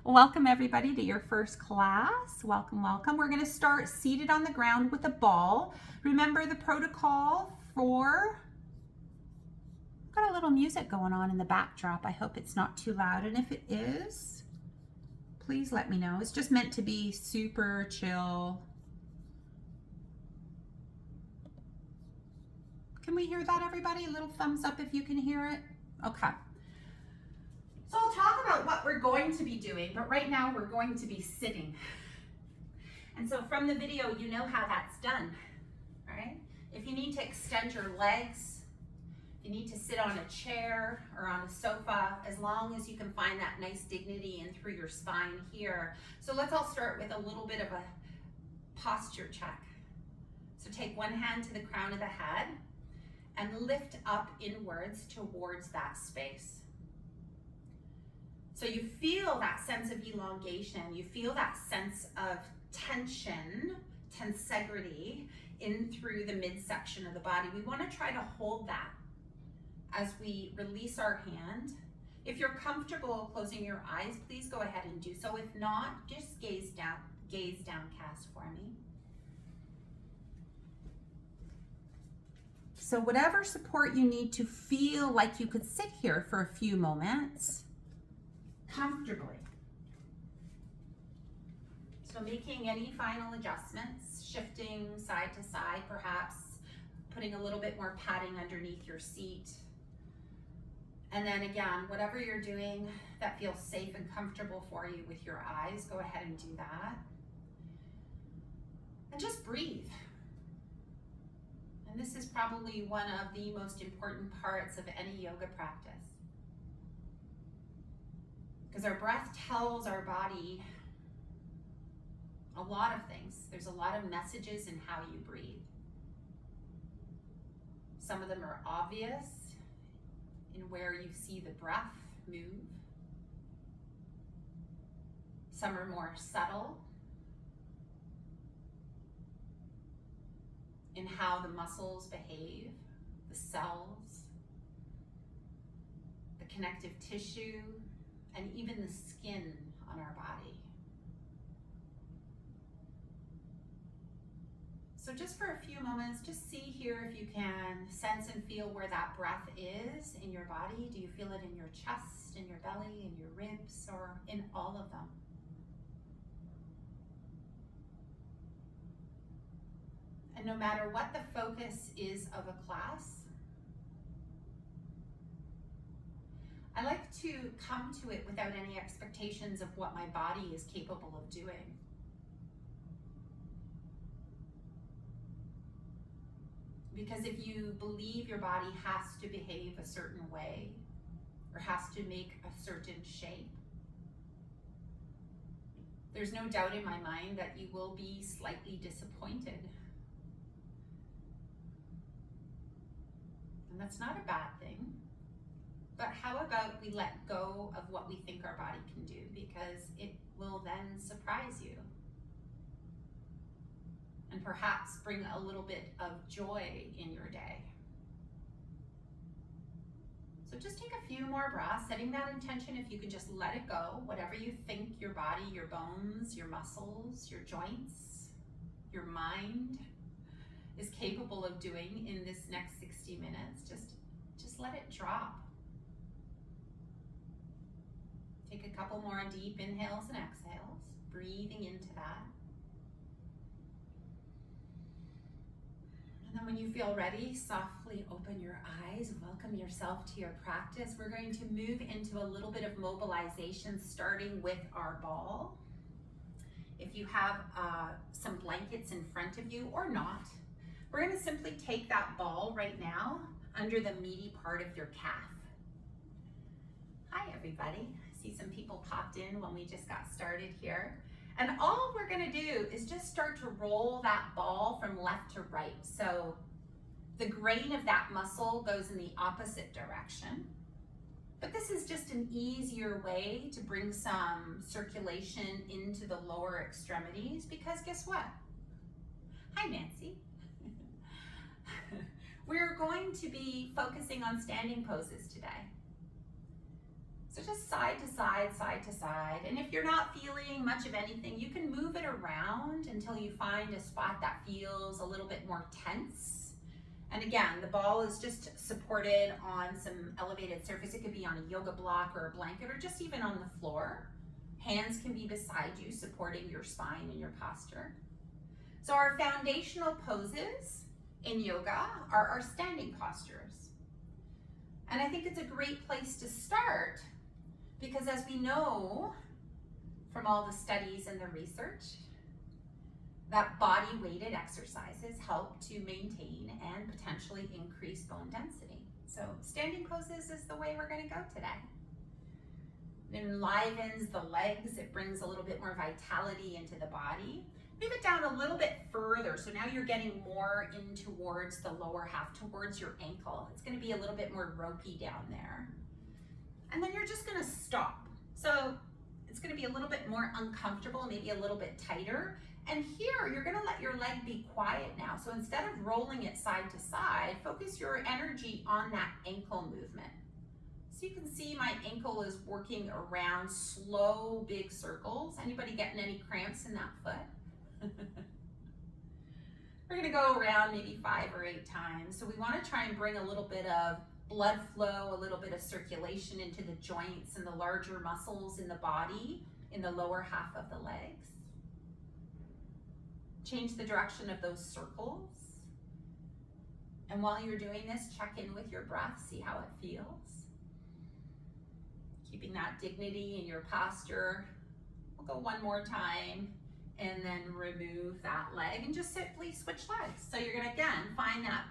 Welcome everybody to your first class. Welcome, welcome. We're going to start seated on the ground with a ball. Remember the protocol for, got a little music going on in the backdrop. I hope it's not too loud, and if it is, please let me know. It's just meant to be super chill. Can we hear that, everybody? A little thumbs up if you can hear it. Okay. So I'll talk about what we're going to be doing, but right now we're going to be sitting. And so from the video, you know how that's done, right? If you need to extend your legs, you need to sit on a chair or on a sofa, as long as you can find that nice dignity in through your spine here. So let's all start with a little bit of a posture check. So take one hand to the crown of the head and lift up inwards towards that space. So you feel that sense of elongation, you feel that sense of tension, tensegrity in through the midsection of the body. We want to try to hold that as we release our hand. If you're comfortable closing your eyes, please go ahead and do so. If not, just gaze downcast for me. So whatever support you need to feel like you could sit here for a few moments comfortably. So making any final adjustments, shifting side to side, perhaps putting a little bit more padding underneath your seat. And then again, whatever you're doing that feels safe and comfortable for you with your eyes, go ahead and do that. And just breathe. And this is probably one of the most important parts of any yoga practice. Because our breath tells our body a lot of things. There's a lot of messages in how you breathe. Some of them are obvious in where you see the breath move. Some are more subtle in how the muscles behave, the cells, the connective tissue, and even the skin on our body. So just for a few moments, just see here if you can sense and feel where that breath is in your body. Do you feel it in your chest, in your belly, in your ribs, or in all of them? And no matter what the focus is of a class, I like to come to it without any expectations of what my body is capable of doing. Because if you believe your body has to behave a certain way or has to make a certain shape, there's no doubt in my mind that you will be slightly disappointed. And that's not a bad thing. But how about we let go of what we think our body can do, because it will then surprise you and perhaps bring a little bit of joy in your day. So just take a few more breaths, setting that intention. If you can just let it go, whatever you think your body, your bones, your muscles, your joints, your mind is capable of doing in this next 60 minutes, just let it drop. Take a couple more deep inhales and exhales, breathing into that. And then when you feel ready, softly open your eyes, welcome yourself to your practice. We're going to move into a little bit of mobilization, starting with our ball. If you have some blankets in front of you or not, we're going to simply take that ball right now under the meaty part of your calf. Hi, everybody. See some people popped in when we just got started here. And all we're gonna do is just start to roll that ball from left to right. So the grain of that muscle goes in the opposite direction. But this is just an easier way to bring some circulation into the lower extremities, because guess what? Hi, Nancy. We're going to be focusing on standing poses today. So just side to side, side to side. And if you're not feeling much of anything, you can move it around until you find a spot that feels a little bit more tense. And again, the ball is just supported on some elevated surface. It could be on a yoga block or a blanket or just even on the floor. Hands can be beside you, supporting your spine and your posture. So our foundational poses in yoga are our standing postures. And I think it's a great place to start because as we know from all the studies and the research, that body weighted exercises help to maintain and potentially increase bone density. So standing poses is the way we're going to go today. It enlivens the legs, it brings a little bit more vitality into the body. Move it down a little bit further, so now you're getting more in towards the lower half, towards your ankle. It's going to be a little bit more ropey down there. And then you're just going to stop. So it's going to be a little bit more uncomfortable, maybe a little bit tighter. And here, you're going to let your leg be quiet now. So instead of rolling it side to side, focus your energy on that ankle movement. So you can see my ankle is working around slow, big circles. Anybody getting any cramps in that foot? We're going to go around maybe 5 or 8 times. So we want to try and bring a little bit of blood flow, a little bit of circulation into the joints and the larger muscles in the body, in the lower half of the legs. Change the direction of those circles. And while you're doing this, check in with your breath, see how it feels. Keeping that dignity in your posture. We'll go one more time and then remove that leg and just simply switch legs. So you're gonna, again, find that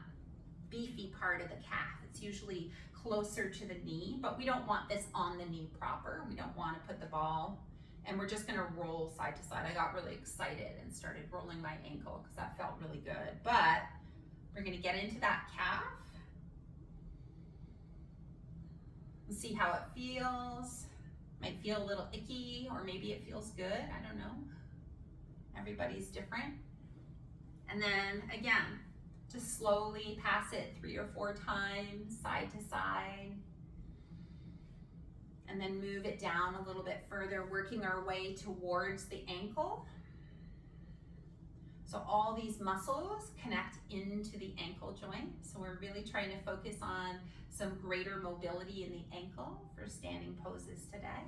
beefy part of the calf. It's usually closer to the knee, but we don't want this on the knee proper. We don't want to put the ball, and we're just gonna roll side to side. I got really excited and started rolling my ankle because that felt really good. But we're gonna get into that calf and see how it feels. Might feel a little icky, or maybe it feels good, I don't know. Everybody's different. And then again, just slowly pass it 3 or 4 times, side to side. And then move it down a little bit further, working our way towards the ankle. So all these muscles connect into the ankle joint. So we're really trying to focus on some greater mobility in the ankle for standing poses today.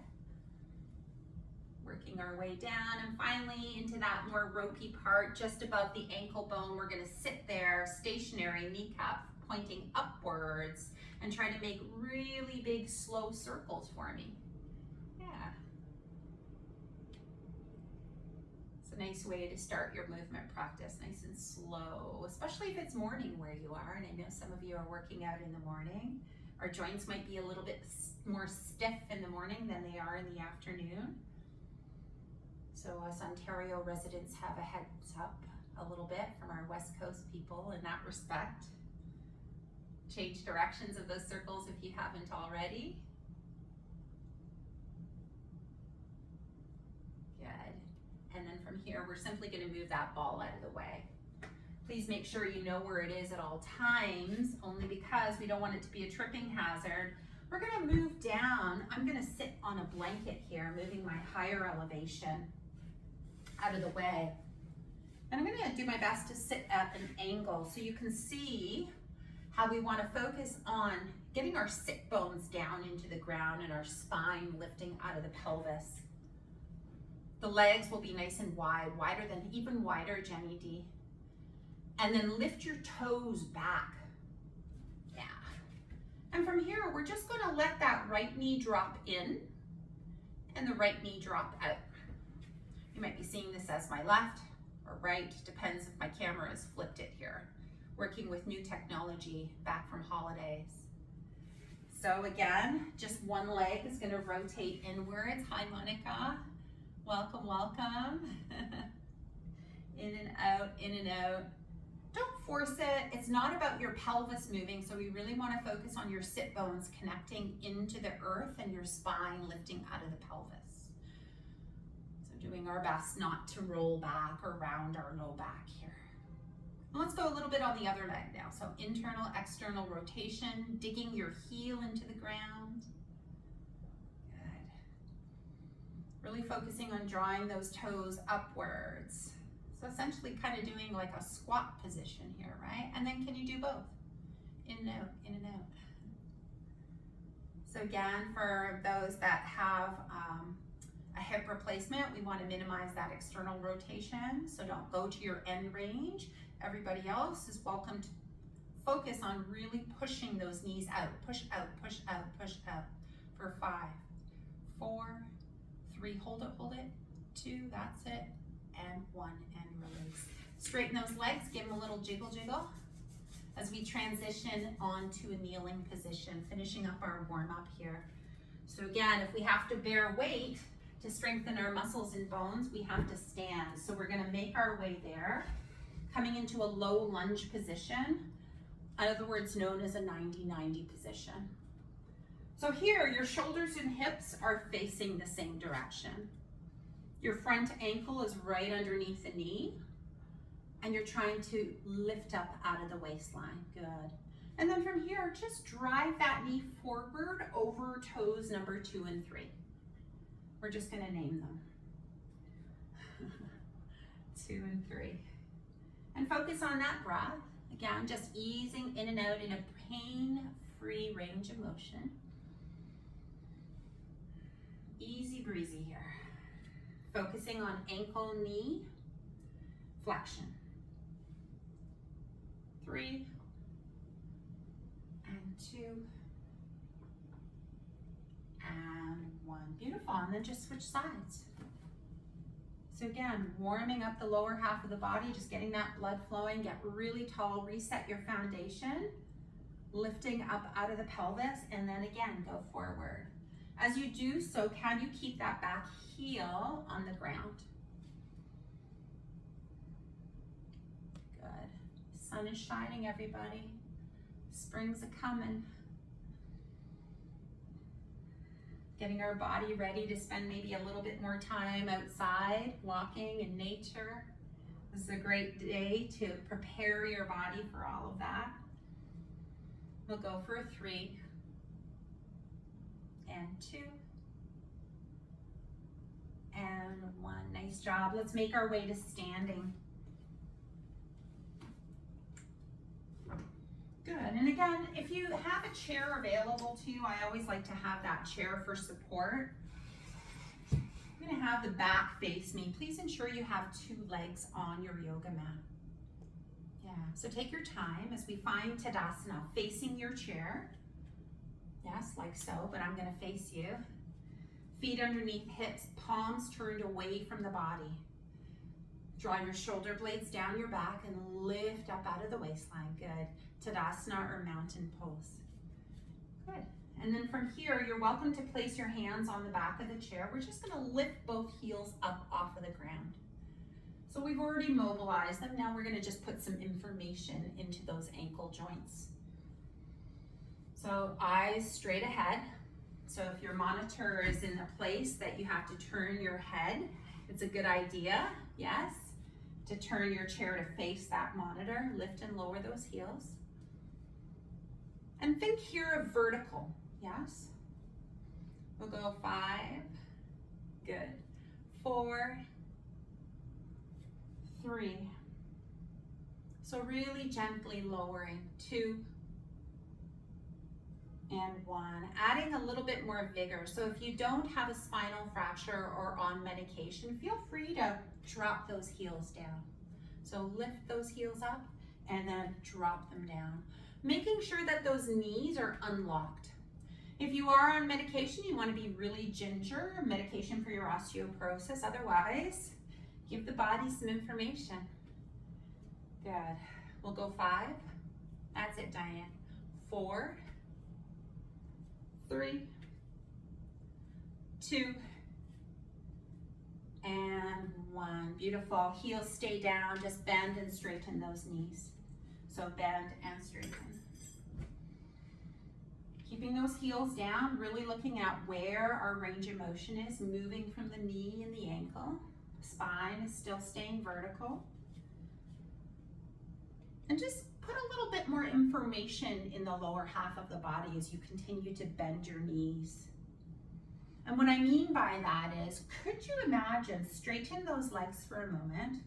Working our way down, and finally into that more ropey part just above the ankle bone. We're going to sit there stationary, kneecap pointing upwards, and try to make really big slow circles for me. Yeah. It's a nice way to start your movement practice, nice and slow, especially if it's morning where you are. And I know some of you are working out in the morning. Our joints might be a little bit more stiff in the morning than they are in the afternoon. So us Ontario residents have a heads up a little bit from our West Coast people in that respect. Change directions of those circles if you haven't already. Good. And then from here, we're simply going to move that ball out of the way. Please make sure you know where it is at all times, only because we don't want it to be a tripping hazard. We're going to move down. I'm going to sit on a blanket here, moving my higher elevation out of the way. And I'm going to do my best to sit at an angle so you can see how we want to focus on getting our sit bones down into the ground and our spine lifting out of the pelvis. The legs will be nice and wide, wider than, even wider, Jenny D. And then lift your toes back. Yeah. And from here, we're just going to let that right knee drop in and the right knee drop out. You might be seeing this as my left or right, depends if my camera has flipped it here. Working with new technology back from holidays. So again, just one leg is going to rotate inwards. Hi, Monica. Welcome, welcome. In and out, in and out. Don't force it. It's not about your pelvis moving, so we really want to focus on your sit bones connecting into the earth and your spine lifting out of the pelvis. So doing our best not to roll back or round our low back here. And let's go a little bit on the other leg now. So internal, external rotation, digging your heel into the ground. Really focusing on drawing those toes upwards. So essentially kind of doing like a squat position here, right? And then can you do both? In and out, in and out. So again, for those that have a hip replacement, we want to minimize that external rotation. So don't go to your end range. Everybody else is welcome to focus on really pushing those knees out. Push out, push out, push out. For 5, 4, 3, hold it, 2, that's it, and 1, and release. Straighten those legs, give them a little jiggle jiggle as we transition onto a kneeling position, finishing up our warm up here. So again, if we have to bear weight to strengthen our muscles and bones, we have to stand. So we're gonna make our way there, coming into a low lunge position, in other words, known as a 90-90 position. So here, your shoulders and hips are facing the same direction. Your front ankle is right underneath the knee, and you're trying to lift up out of the waistline. Good. And then from here, just drive that knee forward over toes number 2 and 3. We're just gonna name them. 2 and 3. And focus on that breath. Again, just easing in and out in a pain-free range of motion. Easy breezy here. Focusing on ankle, knee, flexion. 3, and 2, and 1. Beautiful, and then just switch sides. So again, warming up the lower half of the body, just getting that blood flowing, get really tall, reset your foundation, lifting up out of the pelvis, and then again, go forward. As you do so, can you keep that back heel on the ground? Good. Sun is shining, everybody. Spring's a-coming. Getting our body ready to spend maybe a little bit more time outside, walking in nature. This is a great day to prepare your body for all of that. We'll go for a 3, and 2, and 1. Nice job. Let's make our way to standing. Good, and again, if you have a chair available to you, I always like to have that chair for support. I'm gonna have the back face me. Please ensure you have 2 legs on your yoga mat. Yeah, so take your time as we find Tadasana, facing your chair. Yes, like so, but I'm gonna face you. Feet underneath hips, palms turned away from the body. Draw your shoulder blades down your back and lift up out of the waistline. Good. Tadasana or mountain pose. Good. And then from here, you're welcome to place your hands on the back of the chair. We're just gonna lift both heels up off of the ground. So we've already mobilized them. Now we're gonna just put some information into those ankle joints. So eyes straight ahead. So if your monitor is in a place that you have to turn your head, it's a good idea, yes, to turn your chair to face that monitor. Lift and lower those heels. And think here of vertical, yes? We'll go 5, good. 4, 3. So really gently lowering, 2, and 1. Adding a little bit more vigor. So if you don't have a spinal fracture or on medication, feel free to drop those heels down. So lift those heels up and then drop them down. Making sure that those knees are unlocked. If you are on medication, you want to be really ginger, medication for your osteoporosis. Otherwise, give the body some information. Good. We'll go 5. That's it, Diane. 4, 3, 2, and 1. Beautiful. Heels stay down. Just bend and straighten those knees. So bend and straighten. Keeping those heels down, really looking at where our range of motion is, moving from the knee and the ankle. Spine is still staying vertical. And just put a little bit more information in the lower half of the body as you continue to bend your knees. And what I mean by that is, could you imagine, straighten those legs for a moment,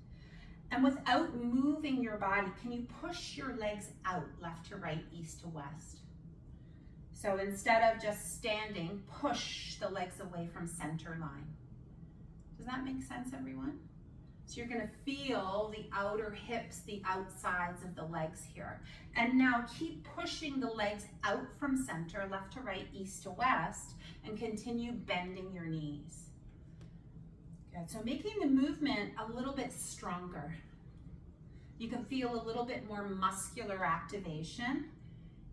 and without moving your body, can you push your legs out left to right, east to west? So instead of just standing, push the legs away from center line. Does that make sense, everyone? So you're gonna feel the outer hips, the outsides of the legs here. And now keep pushing the legs out from center, left to right, east to west, and continue bending your knees. Good, so making the movement a little bit stronger. You can feel a little bit more muscular activation.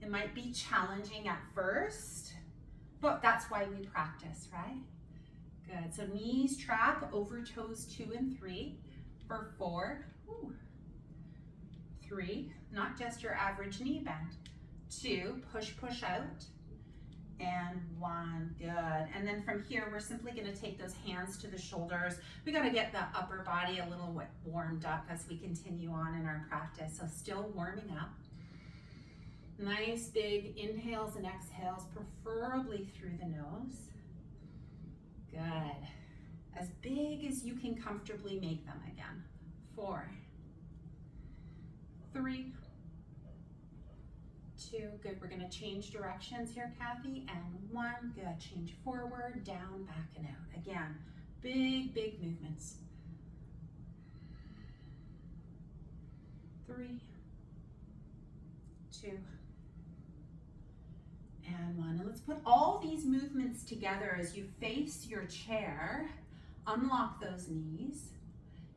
It might be challenging at first, but that's why we practice, right? Good, so knees track over toes 2 and 3 for 4, 3, not just your average knee bend, 2, push out, and 1, good. And then from here, we're simply gonna take those hands to the shoulders. We gotta get the upper body a little warmed up as we continue on in our practice, so still warming up. Nice big inhales and exhales, preferably through the nose. Good. As big as you can comfortably make them again. 4, 3, 2, good. We're gonna change directions here, Kathy, and 1, good. Change forward, down, back, and out. Again, big movements. 3, 2, and 1. And let's put all these movements together as you face your chair. Unlock those knees.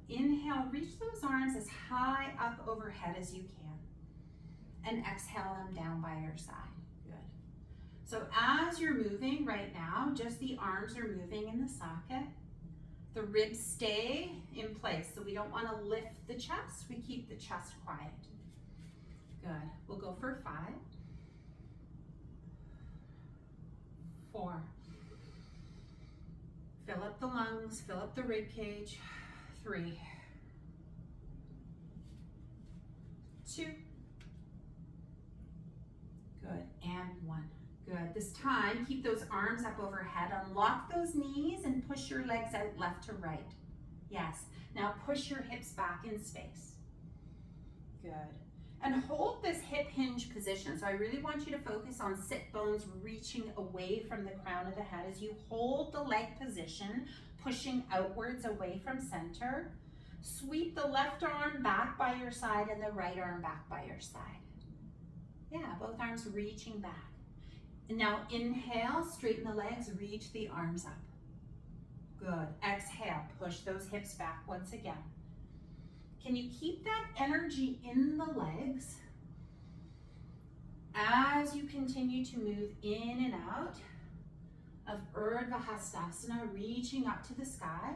Inhale, reach those arms as high up overhead as you can. And exhale them down by your side. Good. So as you're moving right now, just the arms are moving in the socket. The ribs stay in place, so we don't want to lift the chest. We keep the chest quiet. Good. We'll go for 5. 4. Fill up the lungs, fill up the rib cage. 3, 2, good, and 1. Good. This time, keep those arms up overhead. Unlock those knees and push your legs out left to right. Yes. Now push your hips back in space. Good. And hold this hip hinge position. So I really want you to focus on sit bones reaching away from the crown of the head as you hold the leg position, pushing outwards away from center. Sweep the left arm back by your side and the right arm back by your side. Yeah, both arms reaching back. And now inhale, straighten the legs, reach the arms up. Good. Exhale, push those hips back once again. Can you keep that energy in the legs as you continue to move in and out of Urdhva Hastasana, reaching up to the sky,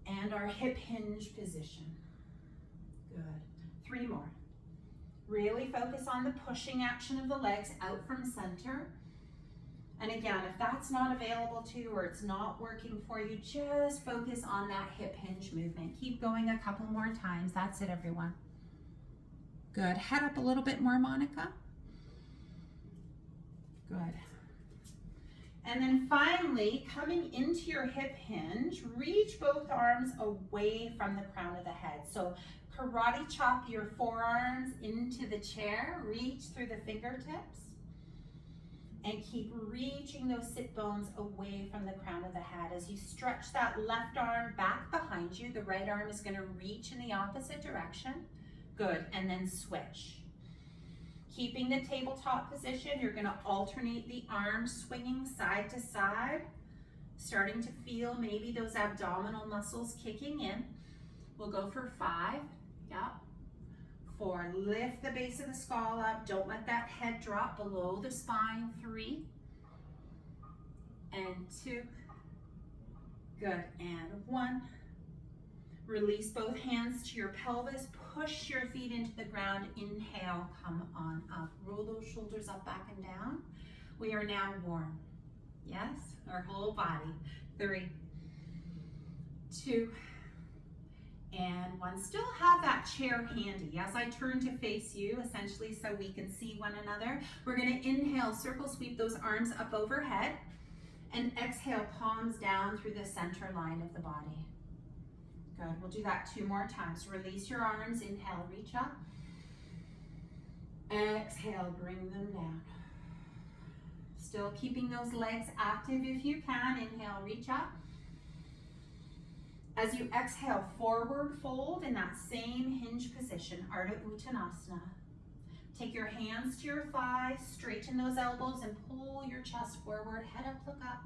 and our hip hinge position. Good. 3 more. Really focus on the pushing action of the legs out from center. And again, if that's not available to you or it's not working for you, just focus on that hip hinge movement. Keep going a couple more times. That's it, everyone. Good. Head up a little bit more, Monica. Good. And then finally, coming into your hip hinge, reach both arms away from the crown of the head. So karate chop your forearms into the chair, reach through the fingertips. And keep reaching those sit bones away from the crown of the head. As you stretch that left arm back behind you, the right arm is going to reach in the opposite direction. Good, and then switch. Keeping the tabletop position, you're going to alternate the arms swinging side to side, starting to feel maybe those abdominal muscles kicking in. We'll go for 5, yep. 4, lift the base of the skull up. Don't let that head drop below the spine. 3, and 2, good, and 1. Release both hands to your pelvis. Push your feet into the ground. Inhale, come on up. Roll those shoulders up, back, and down. We are now warm. Yes, our whole body. 3, 2, And one. Still have that chair handy as I turn to face you, essentially so we can see one another. We're going to inhale, circle sweep those arms up overhead, and exhale, palms down through the center line of the body. Good, we'll do that 2 more times. Release your arms, inhale, reach up. Exhale, bring them down. Still keeping those legs active if you can. Inhale, reach up. As you exhale, forward fold in that same hinge position, Ardha Uttanasana. Take your hands to your thighs, straighten those elbows and pull your chest forward, head up, look up.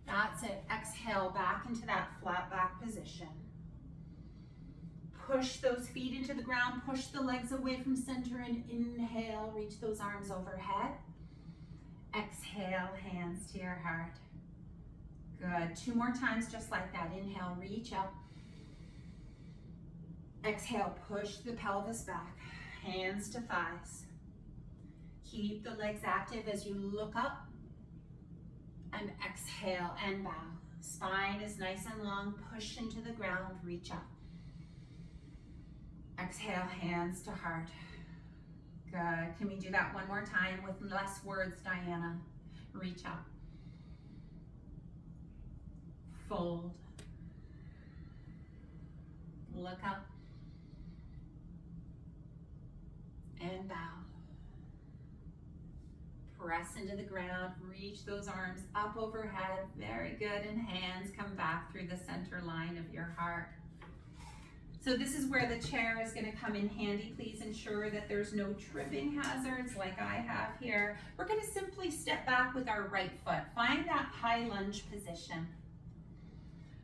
That's it. Exhale back into that flat back position. Push those feet into the ground, push the legs away from center, and inhale, reach those arms overhead. Exhale, hands to your heart. Good, 2 more times just like that. Inhale, reach up. Exhale, push the pelvis back, hands to thighs. Keep the legs active as you look up, and exhale and bow. Spine is nice and long, push into the ground, reach up. Exhale, hands to heart. Good, can we do that 1 more time with less words, Diana? Reach up. Fold. Look up. And bow. Press into the ground, reach those arms up overhead. Very good, and hands come back through the center line of your heart. So this is where the chair is going to come in handy. Please ensure that there's no tripping hazards like I have here. We're going to simply step back with our right foot. Find that high lunge position.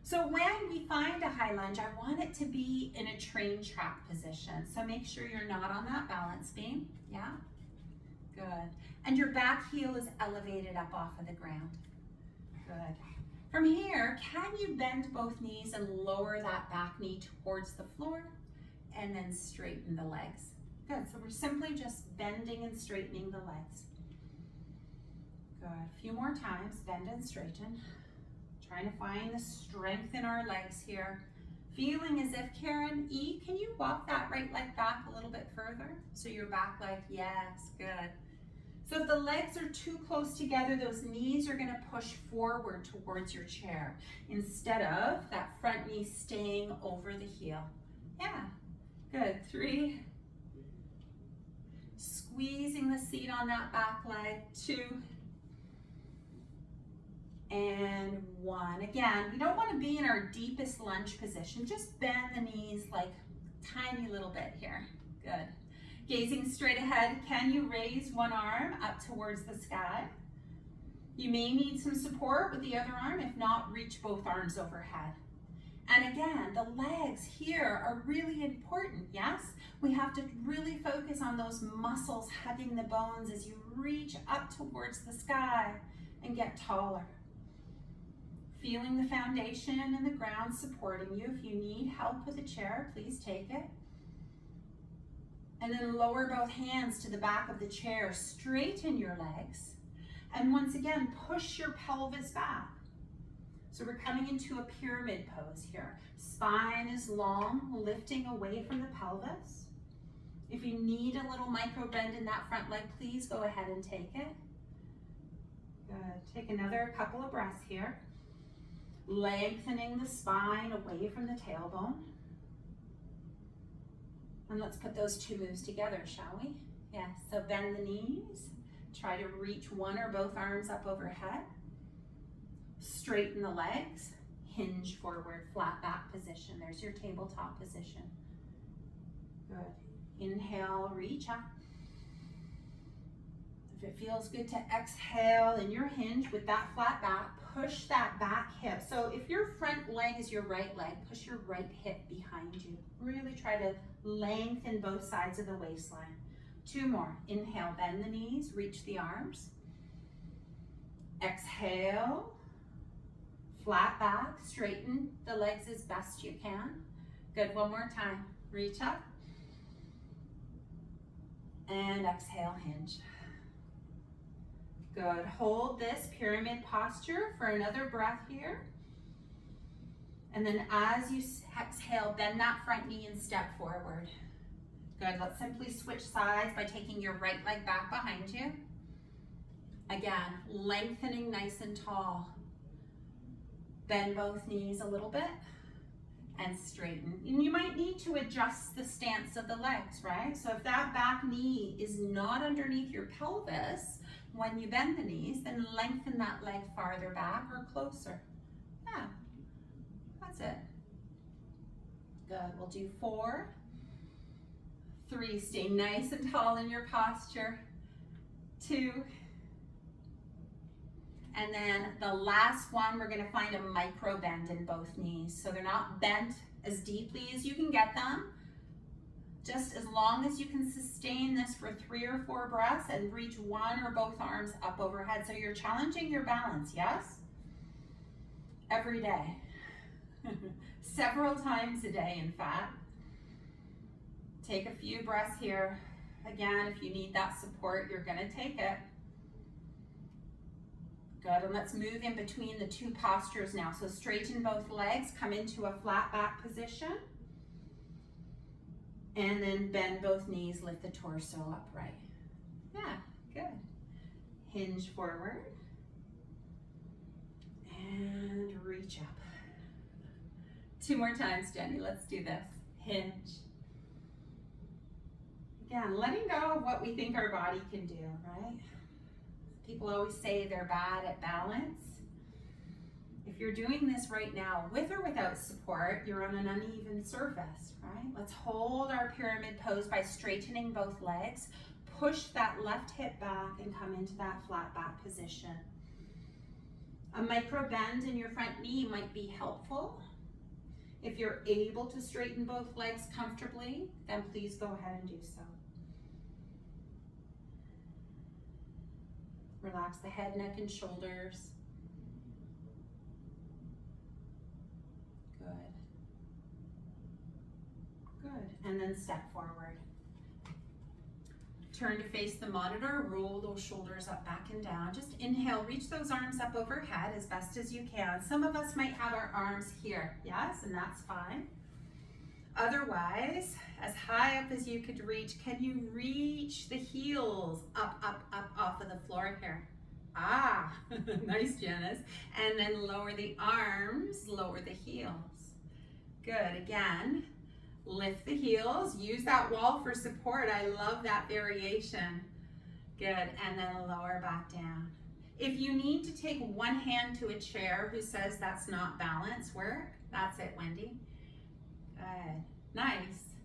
So when we find a high lunge, I want it to be in a train track position. So make sure you're not on that balance beam. Yeah? Good. And your back heel is elevated up off of the ground. Good. From here, can you bend both knees and lower that back knee towards the floor and then straighten the legs? Good, so we're simply just bending and straightening the legs. Good, a few more times, bend and straighten. Trying to find the strength in our legs here. Feeling as if, Karen, E, can you walk that right leg back a little bit further? So your back leg, yes, good. So if the legs are too close together, those knees are gonna push forward towards your chair instead of that front knee staying over the heel. Yeah, good, 3. Squeezing the seat on that back leg, 2. And 1. Again, we don't wanna be in our deepest lunge position. Just bend the knees like tiny little bit here. Good. Gazing straight ahead, can you raise one arm up towards the sky? You may need some support with the other arm. If not, reach both arms overhead. And again, the legs here are really important, yes? We have to really focus on those muscles hugging the bones as you reach up towards the sky and get taller. Feeling the foundation and the ground supporting you. If you need help with a chair, please take it. And then lower both hands to the back of the chair, straighten your legs. And once again, push your pelvis back. So we're coming into a pyramid pose here. Spine is long, lifting away from the pelvis. If you need a little micro bend in that front leg, please go ahead and take it. Good, take another couple of breaths here. Lengthening the spine away from the tailbone. And let's put those 2 moves together, shall we? Yes, so bend the knees. Try to reach one or both arms up overhead. Straighten the legs. Hinge forward, flat back position. There's your tabletop position. Good. Inhale, reach up. If it feels good to exhale in your hinge with that flat back, push that back hip. So if your front leg is your right leg, push your right hip behind you. Really try to lengthen both sides of the waistline. 2 more. Inhale, bend the knees, reach the arms. Exhale, flat back, straighten the legs as best you can. Good, 1 more time. Reach up. And exhale, hinge. Good, hold this pyramid posture for another breath here. And then as you exhale, bend that front knee and step forward. Good, let's simply switch sides by taking your right leg back behind you. Again, lengthening nice and tall. Bend both knees a little bit and straighten. And you might need to adjust the stance of the legs, right? So if that back knee is not underneath your pelvis when you bend the knees, then lengthen that leg farther back or closer. Yeah, that's it. Good, we'll do 4, 3, stay nice and tall in your posture. 2, and then the last one, we're gonna find a micro bend in both knees. So they're not bent as deeply as you can get them. Just as long as you can sustain this for 3 or 4 breaths and reach one or both arms up overhead. So you're challenging your balance, yes? Every day. Several times a day, in fact. Take a few breaths here. Again, if you need that support, you're gonna take it. Good, and let's move in between the 2 postures now. So straighten both legs, come into a flat back position. And then bend both knees, lift the torso upright. Yeah, good. Hinge forward. And reach up. 2 more times, Jenny, let's do this. Hinge. Again, letting go of what we think our body can do, right? People always say they're bad at balance. If you're doing this right now, with or without support, you're on an uneven surface, right? Let's hold our pyramid pose by straightening both legs. Push that left hip back and come into that flat back position. A micro bend in your front knee might be helpful. If you're able to straighten both legs comfortably, then please go ahead and do so. Relax the head, neck, and shoulders. Good. Good. And then step forward. Turn to face the monitor. Roll those shoulders up, back, and down. Just inhale. Reach those arms up overhead as best as you can. Some of us might have our arms here. Yes, and that's fine. Otherwise, as high up as you could reach, can you reach the heels up, up, up off of the floor here? Ah, nice, Janice. And then lower the arms, lower the heels. Good, again, lift the heels, use that wall for support. I love that variation. Good, and then lower back down. If you need to take one hand to a chair, who says that's not balance work? That's it, Wendy. Good, nice.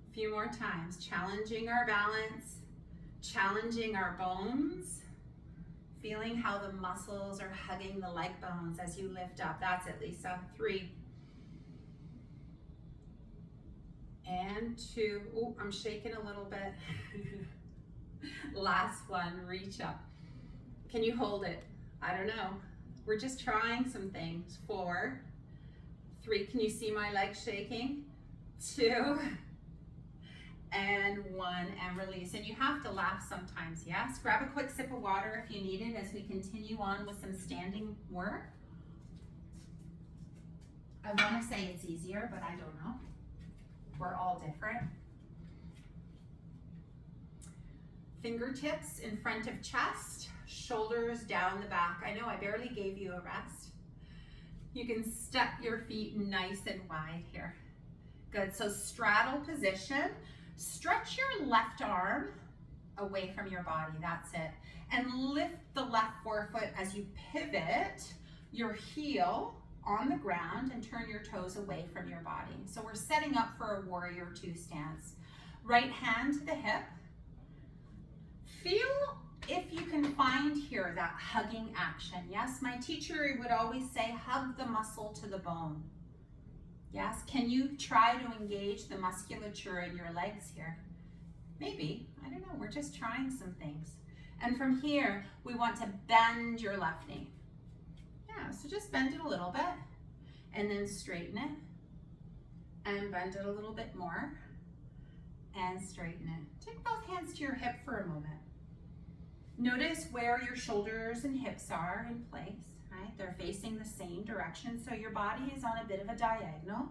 A few more times, challenging our balance, challenging our bones, feeling how the muscles are hugging the leg bones as you lift up. That's it, Lisa. 3. And 2. Oh, I'm shaking a little bit. Last one, reach up. Can you hold it? I don't know. We're just trying some things. 4. 3, can you see my legs shaking? 2, and 1, and release. And you have to laugh sometimes, yes? Grab a quick sip of water if you need it as we continue on with some standing work. I want to say it's easier, but I don't know. We're all different. Fingertips in front of chest, shoulders down the back. I know I barely gave you a rest. You can step your feet nice and wide here. Good, so straddle position. Stretch your left arm away from your body, that's it. And lift the left forefoot as you pivot your heel on the ground and turn your toes away from your body. So we're setting up for a warrior 2 stance. Right hand to the hip. Feel if you can find here that hugging action. Yes, my teacher would always say, hug the muscle to the bone. Yes, can you try to engage the musculature in your legs here? Maybe, I don't know, we're just trying some things. And from here, we want to bend your left knee. Yeah, so just bend it a little bit and then straighten it and bend it a little bit more and straighten it. Take both hands to your hip for a moment. Notice where your shoulders and hips are in place. right? They're facing the same direction, so your body is on a bit of a diagonal.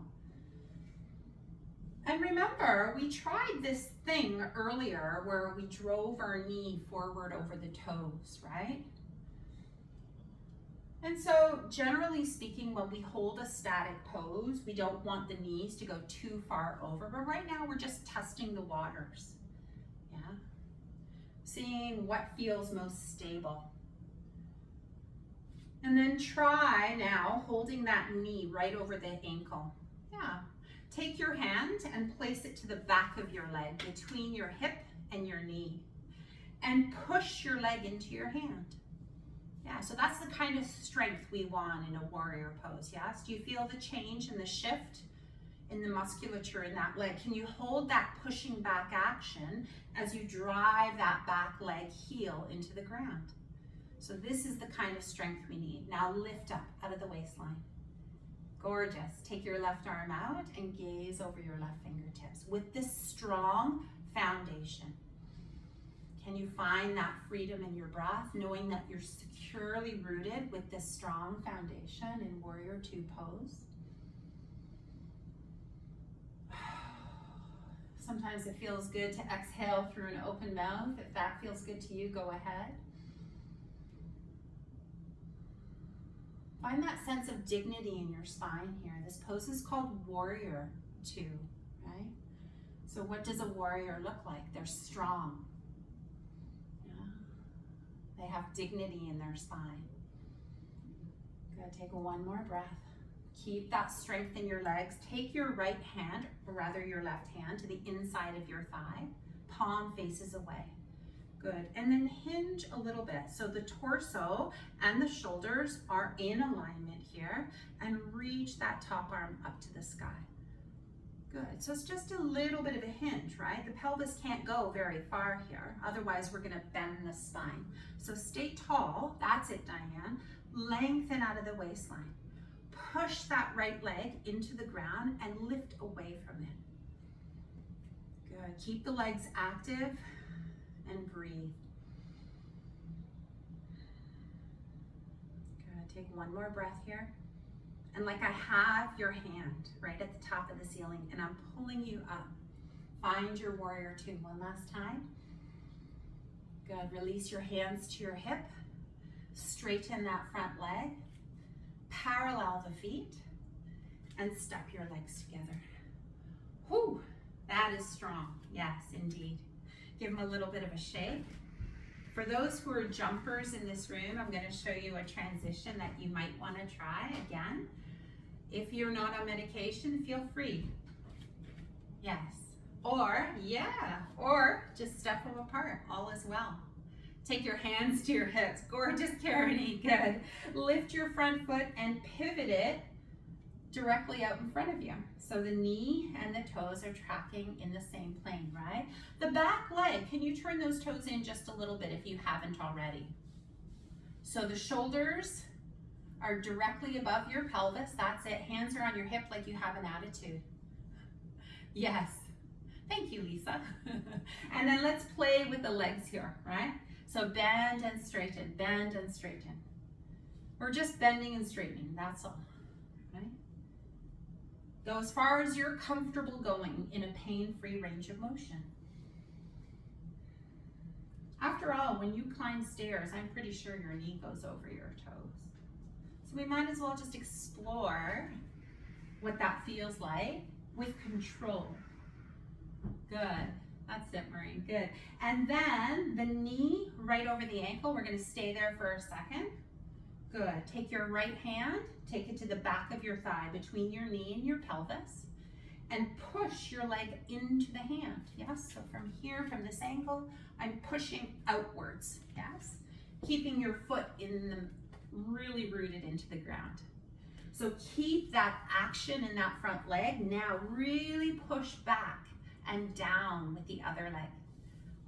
And remember, we tried this thing earlier where we drove our knee forward over the toes, right? And so generally speaking, when we hold a static pose, we don't want the knees to go too far over, but right now we're just testing the waters, yeah? Seeing what feels most stable. And then try now holding that knee right over the ankle, yeah. Take your hand and place it to the back of your leg, between your hip and your knee. And push your leg into your hand. Yeah, so that's the kind of strength we want in a warrior pose, yes? Do you feel the change and the shift in the musculature in that leg? Can you hold that pushing back action as you drive that back leg heel into the ground? So this is the kind of strength we need. Now lift up out of the waistline. Gorgeous. Take your left arm out and gaze over your left fingertips with this strong foundation. Can you find that freedom in your breath, knowing that you're securely rooted with this strong foundation in Warrior Two pose? Sometimes it feels good to exhale through an open mouth. If that feels good to you, go ahead. Find that sense of dignity in your spine here. This pose is called Warrior Two, right? So what does a warrior look like? They're strong. Yeah. They have dignity in their spine. Good, take one more breath. Keep that strength in your legs. Take your right hand, or rather your left hand, to the inside of your thigh. Palm faces away. Good, and then hinge a little bit. So the torso and the shoulders are in alignment here, and reach that top arm up to the sky. Good, so it's just a little bit of a hinge, right? The pelvis can't go very far here, otherwise we're gonna bend the spine. So stay tall, that's it, Diane. Lengthen out of the waistline. Push that right leg into the ground and lift away from it. Good, keep the legs active and breathe. Good, take one more breath here. And like I have your hand right at the top of the ceiling and I'm pulling you up. Find your Warrior Two one last time. Good, release your hands to your hip. Straighten that front leg. Parallel the feet and step your legs together. Whew, that is strong, yes, indeed. Give them a little bit of a shake. For those who are jumpers in this room, I'm going to show you a transition that you might want to try again. If you're not on medication, feel free. Yes. Or just step them apart, all is well. Take your hands to your hips. Gorgeous, Karani, good. Lift your front foot and pivot it directly out in front of you. So the knee and the toes are tracking in the same plane, right? The back leg, can you turn those toes in just a little bit if you haven't already? So the shoulders are directly above your pelvis. That's it. Hands are on your hip like you have an attitude. Yes. Thank you, Lisa. And then let's play with the legs here, right? So bend and straighten, bend and straighten. We're just bending and straightening, that's all, right? Go as far as you're comfortable going in a pain-free range of motion. After all, when you climb stairs, I'm pretty sure your knee goes over your toes. So we might as well just explore what that feels like with control. Good. That's it, Maureen. Good. And then the knee right over the ankle. We're going to stay there for a second. Good. Take your right hand, take it to the back of your thigh, between your knee and your pelvis, and push your leg into the hand. Yes. So from here, from this angle, I'm pushing outwards. Yes. Keeping your foot in the really rooted into the ground. So keep that action in that front leg. Now really push back and down with the other leg.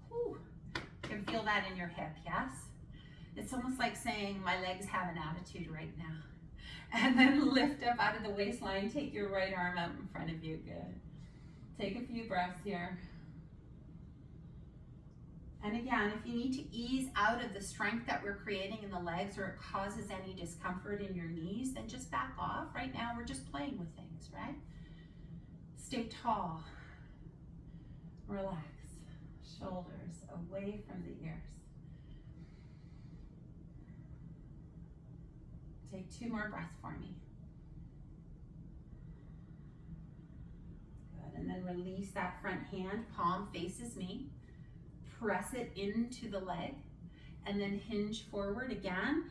Whew. You can feel that in your hip, yes? It's almost like saying, my legs have an attitude right now. And then lift up out of the waistline, take your right arm out in front of you, good. Take a few breaths here. And again, if you need to ease out of the strength that we're creating in the legs or it causes any discomfort in your knees, then just back off. Right now, we're just playing with things, right? Stay tall. Relax. Shoulders away from the ears. Take 2 more breaths for me. Good, and then release that front hand, palm faces me. Press it into the leg, and then hinge forward again.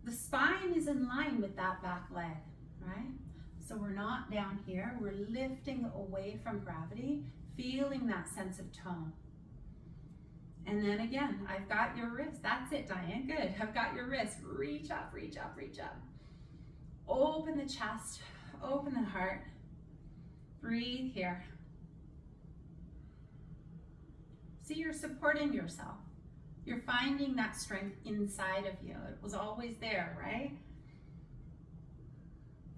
The spine is in line with that back leg, right? So we're not down here, we're lifting away from gravity, feeling that sense of tone. And then again, I've got your wrist. That's it, Diane, good. I've got your wrist. Reach up, reach up, reach up. Open the chest, open the heart. Breathe here. See, you're supporting yourself. You're finding that strength inside of you. It was always there, right?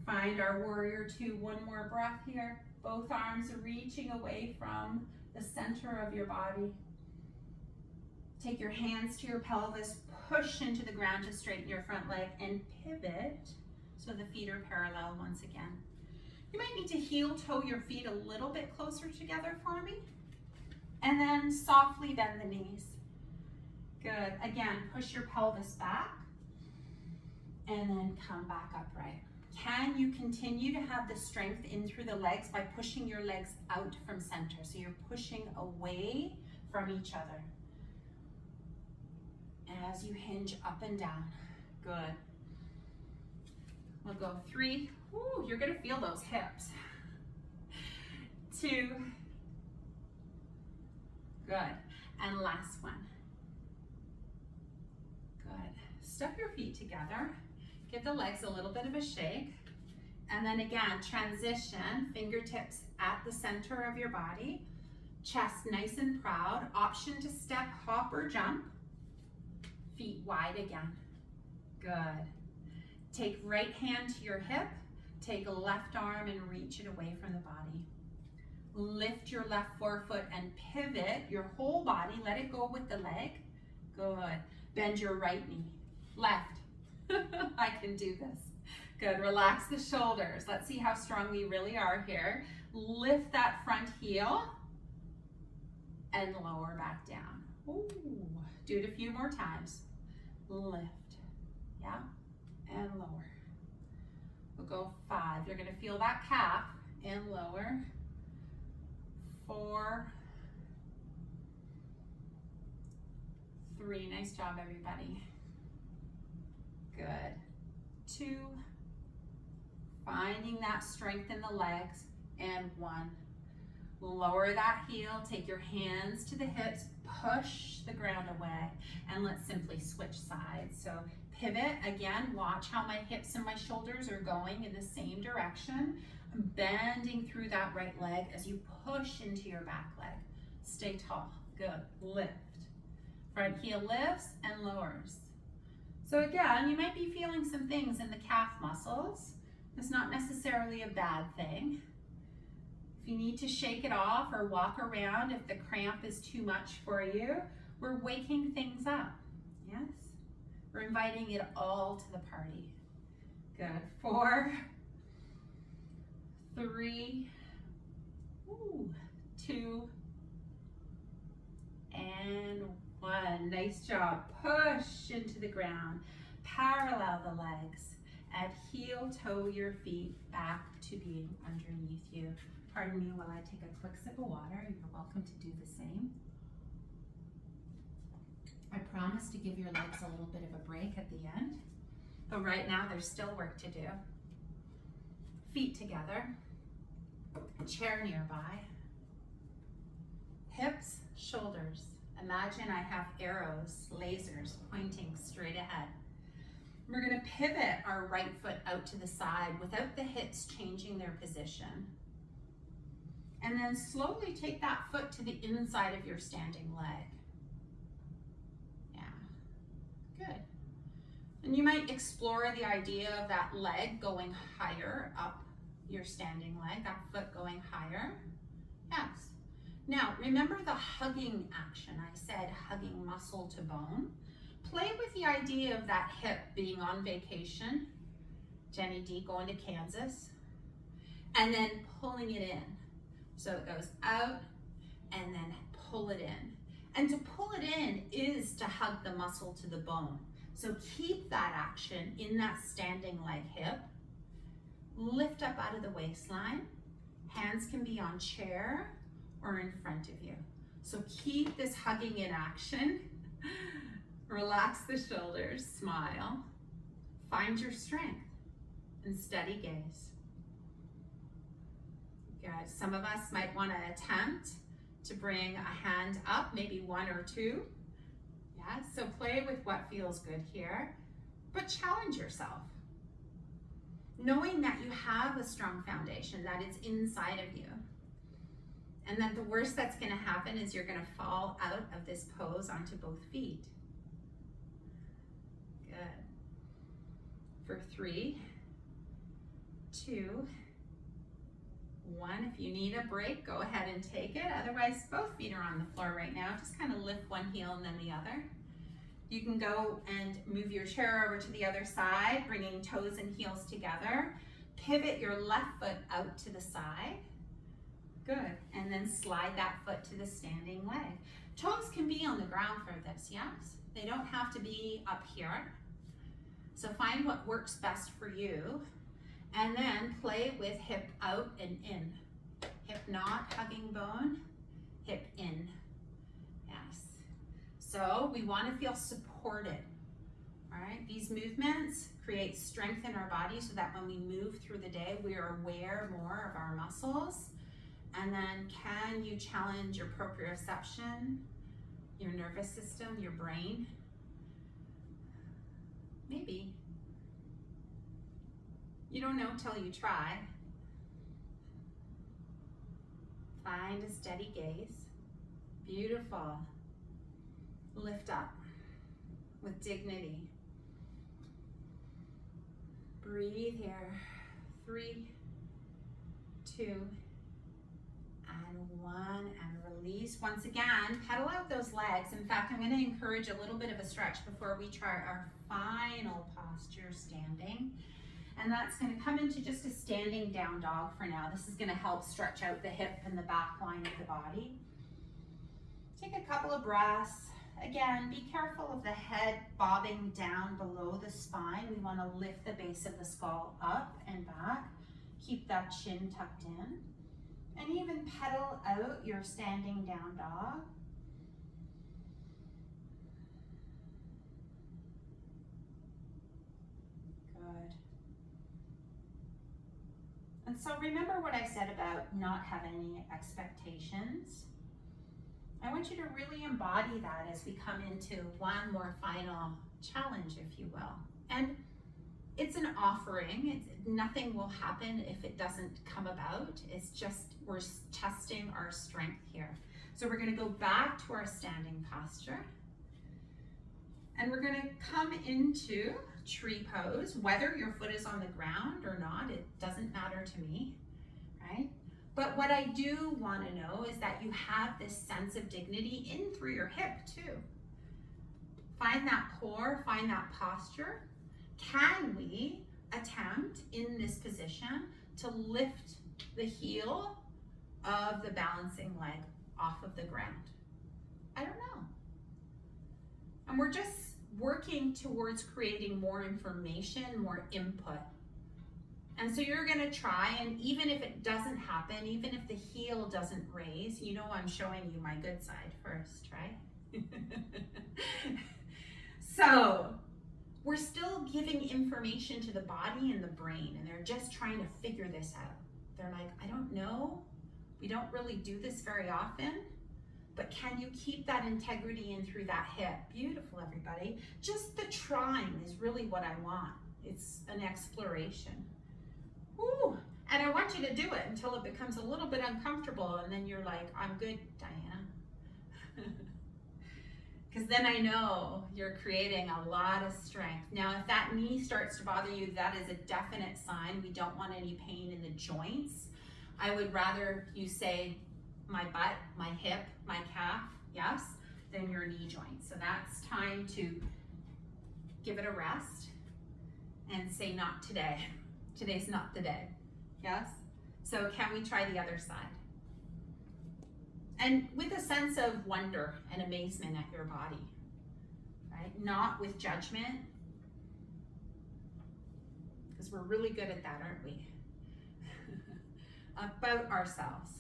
Find our warrior 2. 1 more breath here. Both arms reaching away from the center of your body. Take your hands to your pelvis, push into the ground to straighten your front leg, and pivot so the feet are parallel once again. You might need to heel toe your feet a little bit closer together for me. And then softly bend the knees. Good. Again, push your pelvis back and then come back upright. Can you continue to have the strength in through the legs by pushing your legs out from center? So you're pushing away from each other as you hinge up and down. Good. We'll go 3. Ooh, you're gonna feel those hips. 2. Good. And last one. Good. Step your feet together. Give the legs a little bit of a shake. And then again, transition, fingertips at the center of your body. Chest nice and proud. Option to step, hop, or jump. Feet wide again. Good. Take right hand to your hip. Take left arm and reach it away from the body. Lift your left forefoot and pivot your whole body. Let it go with the leg. Good. Bend your right knee. Left. I can do this. Good. Relax the shoulders. Let's see how strong we really are here. Lift that front heel and lower back down. Ooh. Do it a few more times. Lift. Yeah. And lower. We'll go 5. You're going to feel that calf and lower. 4, 3, nice job everybody. Good. 2, finding that strength in the legs, and 1. Lower that heel, take your hands to the hips, push the ground away, and let's simply switch sides. So pivot, again, watch how my hips and my shoulders are going in the same direction. Bending through that right leg as you push into your back leg. Stay tall. Good. Lift. Front heel lifts and lowers. So again, you might be feeling some things in the calf muscles. It's not necessarily a bad thing. If you need to shake it off or walk around if the cramp is too much for you, we're waking things up. Yes? We're inviting it all to the party. Good. 4, 3, 2, and 1. Nice job. Push into the ground. Parallel the legs and heel toe your feet back to being underneath you. Pardon me while I take a quick sip of water. You're welcome to do the same. I promise to give your legs a little bit of a break at the end, but right now there's still work to do. Feet together. Chair nearby. Hips, shoulders. Imagine I have arrows, lasers pointing straight ahead. We're going to pivot our right foot out to the side without the hips changing their position. And then slowly take that foot to the inside of your standing leg. Yeah, good. And you might explore the idea of that leg going higher up your standing leg, that foot going higher. Yes. Now, remember the hugging action. I said hugging muscle to bone. Play with the idea of that hip being on vacation, Jenny D going to Kansas, and then pulling it in. So it goes out and then pull it in. And to pull it in is to hug the muscle to the bone. So keep that action in that standing leg hip. Lift up out of the waistline. Hands can be on chair or in front of you. So keep this hugging in action. Relax the shoulders, smile. Find your strength and steady gaze. Good. Some of us might want to attempt to bring a hand up, maybe one or two. Yeah, so play with what feels good here, but challenge yourself. Knowing that you have a strong foundation, that it's inside of you. And then the worst that's going to happen is you're going to fall out of this pose onto both feet. Good. For 3, 2, 1. If you need a break, go ahead and take it. Otherwise, both feet are on the floor right now. Just kind of lift one heel and then the other. You can go and move your chair over to the other side, bringing toes and heels together. Pivot your left foot out to the side. Good. And then slide that foot to the standing leg. Toes can be on the ground for this, yes? They don't have to be up here. So find what works best for you. And then play with hip out and in. Hip not hugging bone, hip in. Yes. So we want to feel supported. All right. These movements create strength in our body so that when we move through the day, we are aware more of our muscles. And then can you challenge your proprioception, your nervous system, your brain? Maybe. You don't know till you try. Find a steady gaze. Beautiful. Lift up with dignity. Breathe here. 3, 2, and 1, and release. Once again, pedal out those legs. In fact, I'm going to encourage a little bit of a stretch before we try our final posture, standing. And that's going to come into just a standing down dog for now. This is going to help stretch out the hip and the back line of the body. Take a couple of breaths. Again, be careful of the head bobbing down below the spine. We want to lift the base of the skull up and back. Keep that chin tucked in. And even pedal out your standing down dog. Good. And so remember what I said about not having any expectations. I want you to really embody that as we come into one more final challenge, if you will. And it's an offering. Nothing will happen if it doesn't come about. It's just we're testing our strength here. So we're going to go back to our standing posture. And we're going to come into tree pose. Whether your foot is on the ground or not, it doesn't matter to me, right? But what I do want to know is that you have this sense of dignity in through your hip too. Find that core, find that posture. Can we attempt in this position to lift the heel of the balancing leg off of the ground? I don't know. And we're just working towards creating more information, more input. And so you're gonna try, and even if it doesn't happen, even if the heel doesn't raise, you know I'm showing you my good side first, right? So we're still giving information to the body and the brain, and they're just trying to figure this out. They're like, I don't know, we don't really do this very often, but can you keep that integrity in through that hip? Beautiful, everybody. Just the trying is really what I want. It's an exploration. Woo. And I want you to do it until it becomes a little bit uncomfortable, and then you're like, I'm good, Diana. Because then I know you're creating a lot of strength. Now, if that knee starts to bother you, that is a definite sign. We don't want any pain in the joints. I would rather you say, my butt, my hip, my calf, yes, then your knee joint. So that's time to give it a rest and say, not today. Today's not the day, yes? So can we try the other side? And with a sense of wonder and amazement at your body, right? Not with judgment, because we're really good at that, aren't we? About ourselves.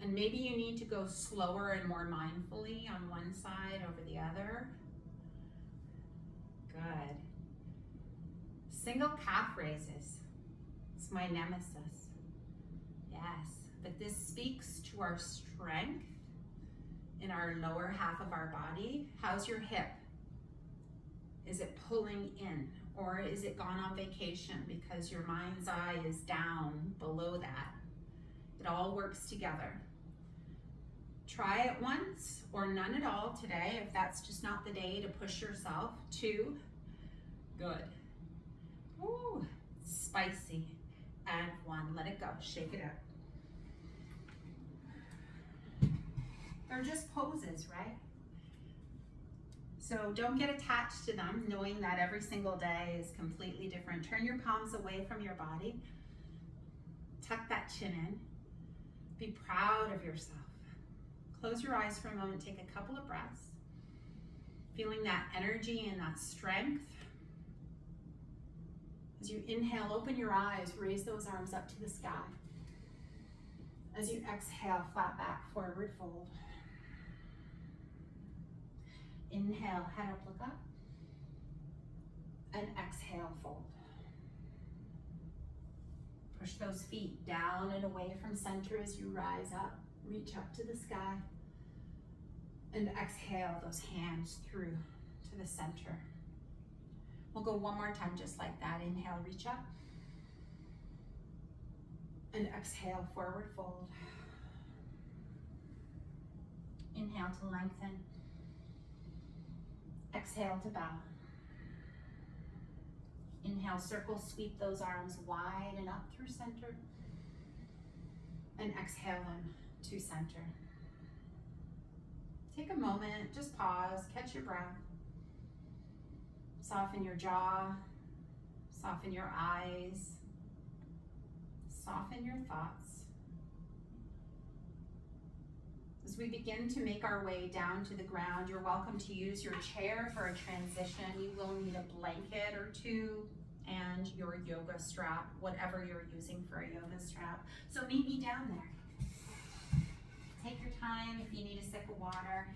And maybe you need to go slower and more mindfully on one side over the other. Good. Single calf raises. It's my nemesis. Yes, but this speaks to our strength in our lower half of our body. How's your hip? Is it pulling in, or is it gone on vacation because your mind's eye is down below that? It all works together. Try it once or none at all today if that's just not the day to push yourself. 2, good. Ooh, spicy. And 1, let it go, shake it out. They're just poses, right? So don't get attached to them, knowing that every single day is completely different. Turn your palms away from your body. Tuck that chin in. Be proud of yourself. Close your eyes for a moment, take a couple of breaths. Feeling that energy and that strength. As you inhale, open your eyes, raise those arms up to the sky. As you exhale, flat back, forward fold. Inhale, head up, look up. And exhale, fold. Push those feet down and away from center as you rise up. Reach up to the sky. And exhale those hands through to the center. We'll go one more time just like that. Inhale, reach up. And exhale, forward fold. Inhale to lengthen. Exhale to bow. Inhale, circle, sweep those arms wide and up through center. And exhale them to center. Take a moment, just pause, catch your breath. Soften your jaw, soften your eyes, soften your thoughts. As we begin to make our way down to the ground, you're welcome to use your chair for a transition. You will need a blanket or 2 and your yoga strap, whatever you're using for a yoga strap. So meet me down there. Take your time if you need a sip of water.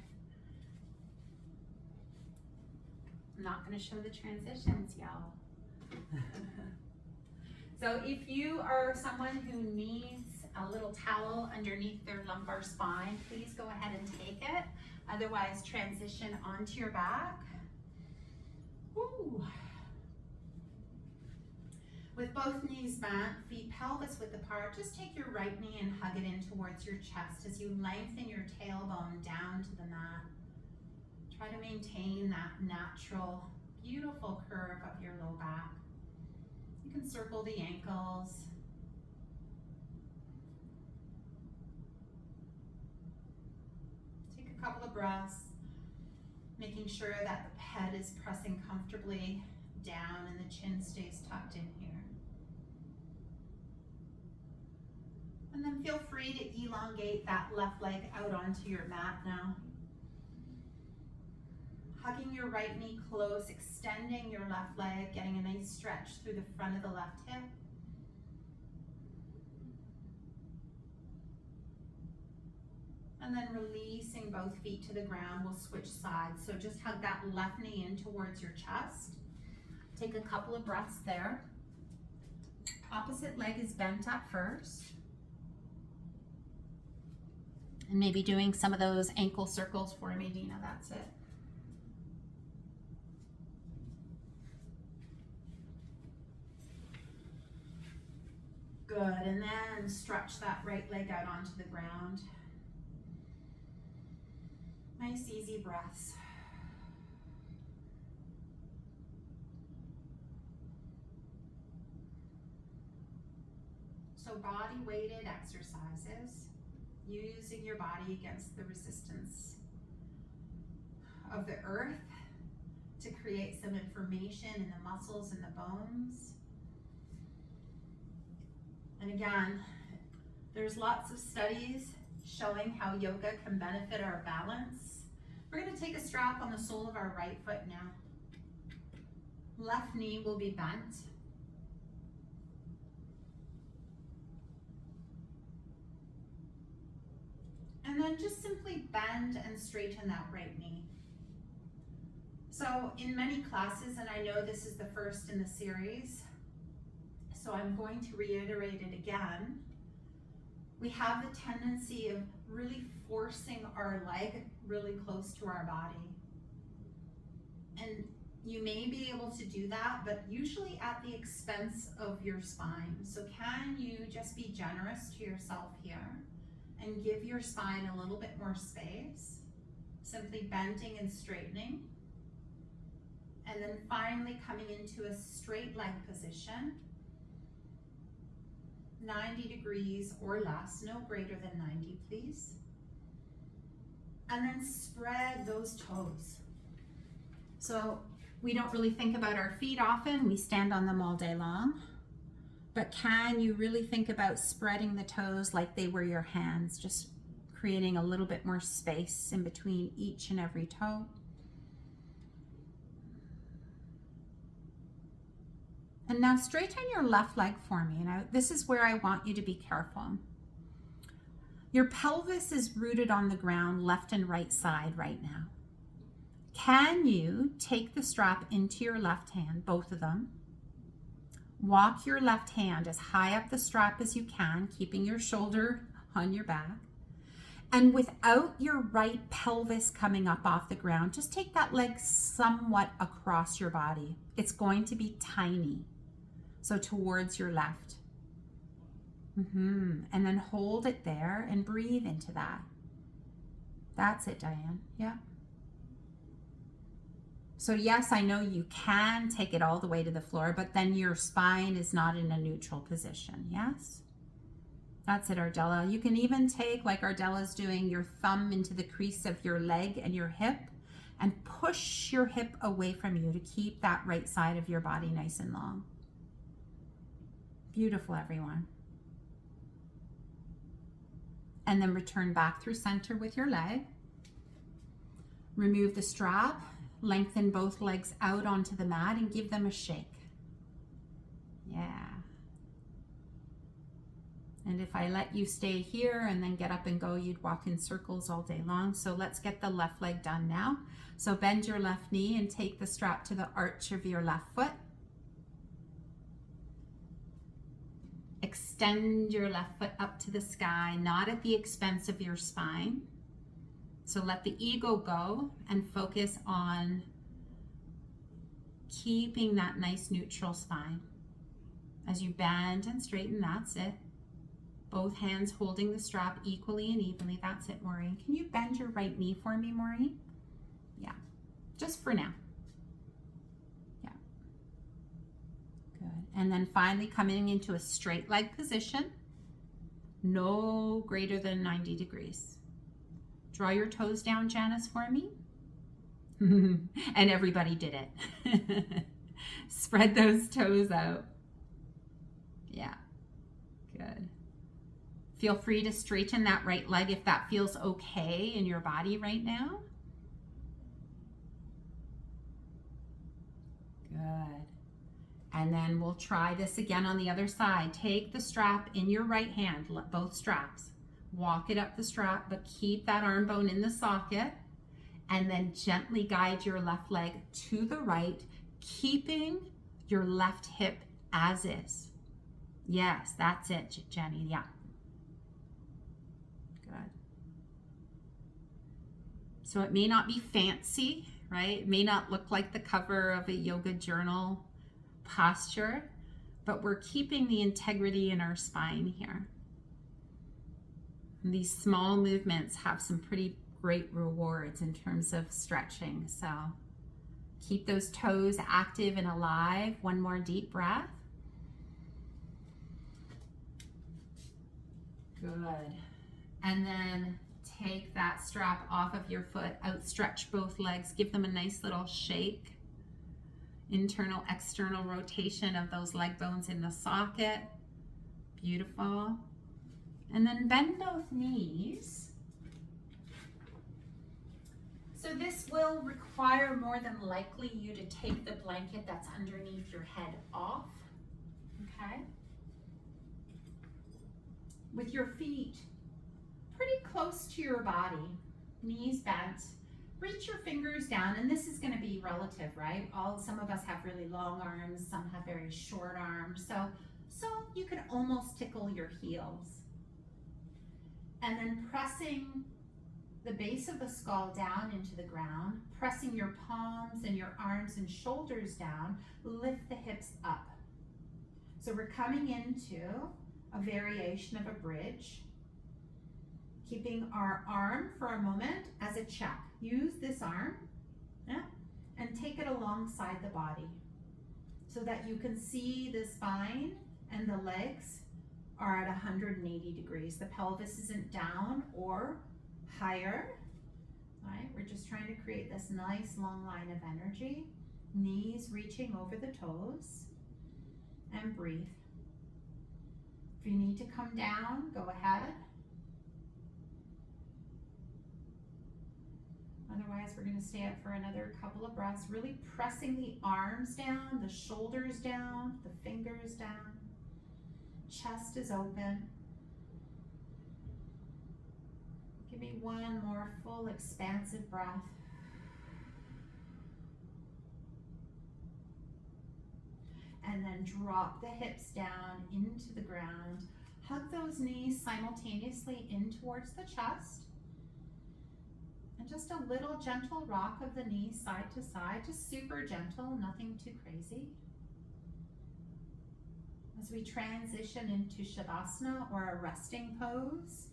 I'm not going to show the transitions, y'all. So if you are someone who needs a little towel underneath their lumbar spine, please go ahead and take it. Otherwise, transition onto your back. Woo. With both knees bent, feet pelvis width apart, just take your right knee and hug it in towards your chest as you lengthen your tailbone down to the mat. Try to maintain that natural, beautiful curve of your low back. You can circle the ankles. Take a couple of breaths, making sure that the head is pressing comfortably down and the chin stays tucked in here. And then feel free to elongate that left leg out onto your mat now. Hugging your right knee close, extending your left leg, getting a nice stretch through the front of the left hip. And then releasing both feet to the ground, we'll switch sides. So just hug that left knee in towards your chest. Take a couple of breaths there. Opposite leg is bent up first. And maybe doing some of those ankle circles for me, Dina, that's it. Good, and then stretch that right leg out onto the ground. Nice, easy breaths. So So body weighted exercises, using your body against the resistance of the earth to create some information in the muscles and the bones. And again, there's lots of studies showing how yoga can benefit our balance. We're going to take a strap on the sole of our right foot now. Left knee will be bent. And then just simply bend and straighten that right knee. So in many classes, and I know this is the first in the series, so I'm going to reiterate it again, we have the tendency of really forcing our leg really close to our body. And you may be able to do that, but usually at the expense of your spine. So can you just be generous to yourself here and give your spine a little bit more space, simply bending and straightening. And then finally coming into a straight leg position, 90 degrees or less, no greater than 90, please. And then spread those toes. So we don't really think about our feet often, we stand on them all day long. But can you really think about spreading the toes like they were your hands, just creating a little bit more space in between each and every toe? And now straighten your left leg for me. Now this is where I want you to be careful. Your pelvis is rooted on the ground, left and right side right now. Can you take the strap into your left hand, both of them? Walk your left hand as high up the strap as you can, keeping your shoulder on your back. And without your right pelvis coming up off the ground, just take that leg somewhat across your body. It's going to be tiny. So towards your left. And then hold it there and breathe into that. That's it, Diane. Yeah. So yes, I know you can take it all the way to the floor, but then your spine is not in a neutral position. Yes? That's it, Ardella. You can even take, like Ardella's doing, your thumb into the crease of your leg and your hip and push your hip away from you to keep that right side of your body nice and long. Beautiful, everyone. And then return back through center with your leg. Remove the strap, lengthen both legs out onto the mat and give them a shake. Yeah. And if I let you stay here and then get up and go, you'd walk in circles all day long. So let's get the left leg done now. So bend your left knee and take the strap to the arch of your left foot. Extend your left foot up to the sky, not at the expense of your spine. So let the ego go and focus on keeping that nice neutral spine. As you bend and straighten, that's it. Both hands holding the strap equally and evenly. That's it, Maureen. Can you bend your right knee for me, Maureen? Yeah, just for now. Yeah. Good. And then finally coming into a straight leg position, no greater than 90 degrees. Draw your toes down, Janice, for me. And everybody did it. Spread those toes out. Yeah, good. Feel free to straighten that right leg if that feels okay in your body right now. Good. And then we'll try this again on the other side. Take the strap in your right hand, both straps. Walk it up the strap, but keep that arm bone in the socket. And then gently guide your left leg to the right, keeping your left hip as is. Yes, that's it, Jenny. Yeah. Good. So it may not be fancy, right? It may not look like the cover of a yoga journal posture, but we're keeping the integrity in our spine here. And these small movements have some pretty great rewards in terms of stretching. So keep those toes active and alive. One more deep breath. Good. And then take that strap off of your foot, outstretch both legs, give them a nice little shake. Internal, external rotation of those leg bones in the socket. Beautiful. And then bend both knees. So this will require more than likely you to take the blanket that's underneath your head off, okay? With your feet pretty close to your body, knees bent, reach your fingers down, and this is going to be relative, right? Some of us have really long arms, some have very short arms, so you can almost tickle your heels. And then pressing the base of the skull down into the ground, pressing your palms and your arms and shoulders down, lift the hips up. So we're coming into a variation of a bridge, keeping our arm for a moment as a check. Use this arm, yeah, and take it alongside the body so that you can see the spine and the legs are at 180 degrees. The pelvis isn't down or higher, right? We're just trying to create this nice long line of energy. Knees reaching over the toes, and breathe. If you need to come down, go ahead. Otherwise, we're going to stay up for another couple of breaths, really pressing the arms down, the shoulders down, the fingers down. Chest is open. Give me one more full expansive breath. And then drop the hips down into the ground. Hug those knees simultaneously in towards the chest. And just a little gentle rock of the knees side to side, just super gentle, nothing too crazy. As we transition into Shavasana, or a resting pose,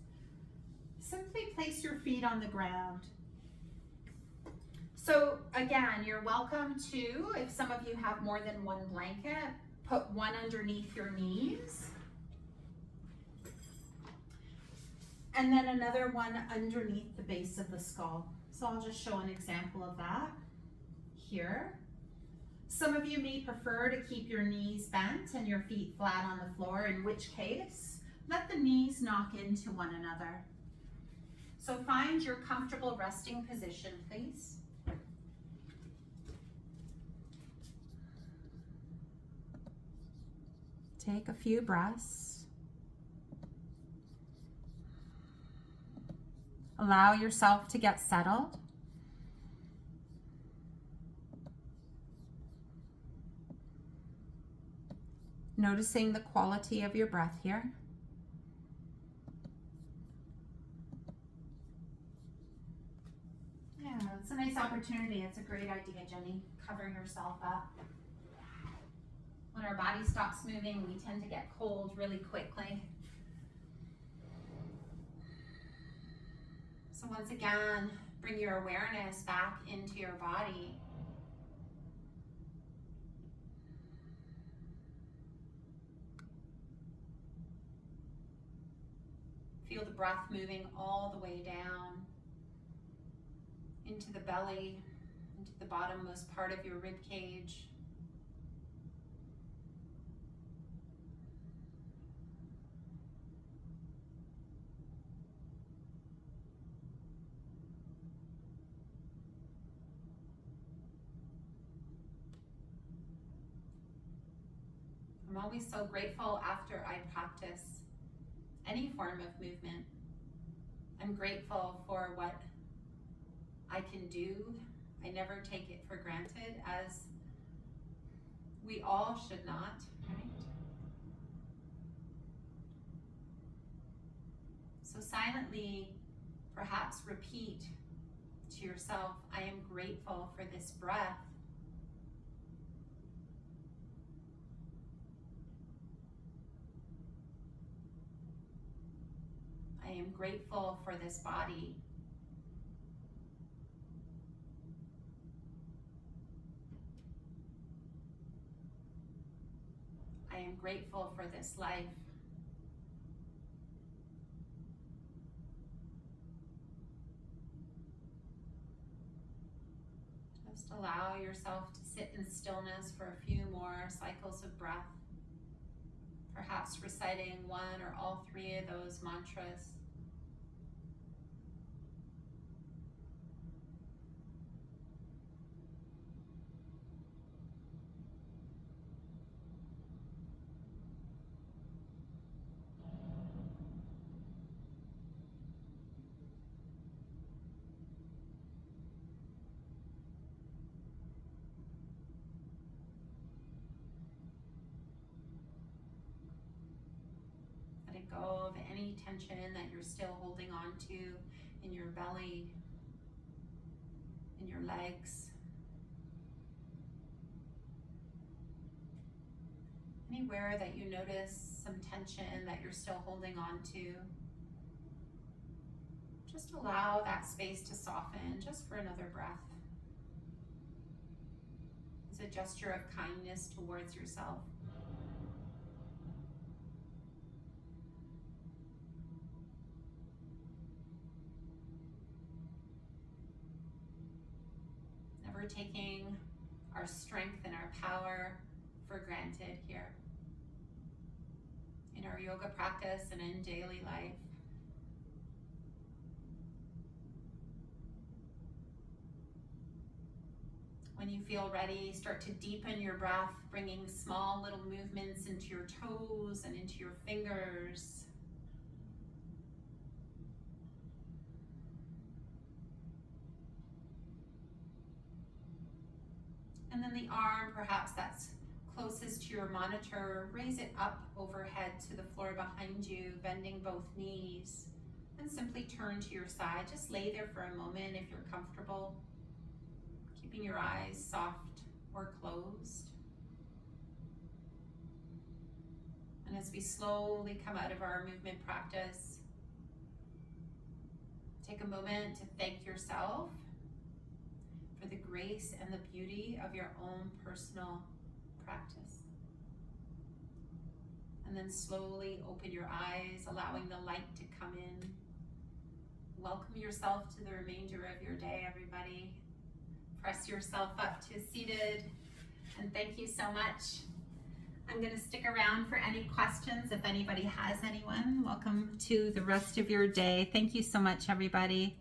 simply place your feet on the ground. So again, you're welcome to, if some of you have more than one blanket, put one underneath your knees. And then another one underneath the base of the skull. So I'll just show an example of that here. Some of you may prefer to keep your knees bent and your feet flat on the floor, in which case, let the knees knock into one another. So find your comfortable resting position, please. Take a few breaths. Allow yourself to get settled. Noticing the quality of your breath here. Yeah, it's a nice opportunity. It's a great idea, Jenny. Cover yourself up. When our body stops moving, we tend to get cold really quickly. So once again, bring your awareness back into your body. Feel the breath moving all the way down into the belly, into the bottommost part of your rib cage. I'm always so grateful after I practice any form of movement. I'm grateful for what I can do. I never take it for granted, as we all should not, right? So silently, perhaps repeat to yourself, I am grateful for this breath. I am grateful for this body. I am grateful for this life. yourself to sit in stillness for a few more cycles of breath, perhaps reciting one or all three of those mantras. Letting go of any tension that you're still holding on to in your belly, in your legs. Anywhere that you notice some tension that you're still holding on to, just allow that space to soften just for another breath. It's a gesture of kindness towards yourself. Never taking our strength and our power for granted here in our yoga practice and in daily life. When you feel ready, start to deepen your breath, bringing small little movements into your toes and into your fingers. And then the arm, perhaps that's closest to your monitor, raise it up overhead to the floor behind you, bending both knees, and simply turn to your side. Just lay there for a moment if you're comfortable, keeping your eyes soft or closed. And as we slowly come out of our movement practice, take a moment to thank yourself for the grace and the beauty of your own personal practice. And then slowly open your eyes, allowing the light to come in. Welcome yourself to the remainder of your day, everybody. Press yourself up to seated, and thank you so much. I'm going to stick around for any questions if anybody has anyone. Welcome to the rest of your day. Thank you so much, everybody.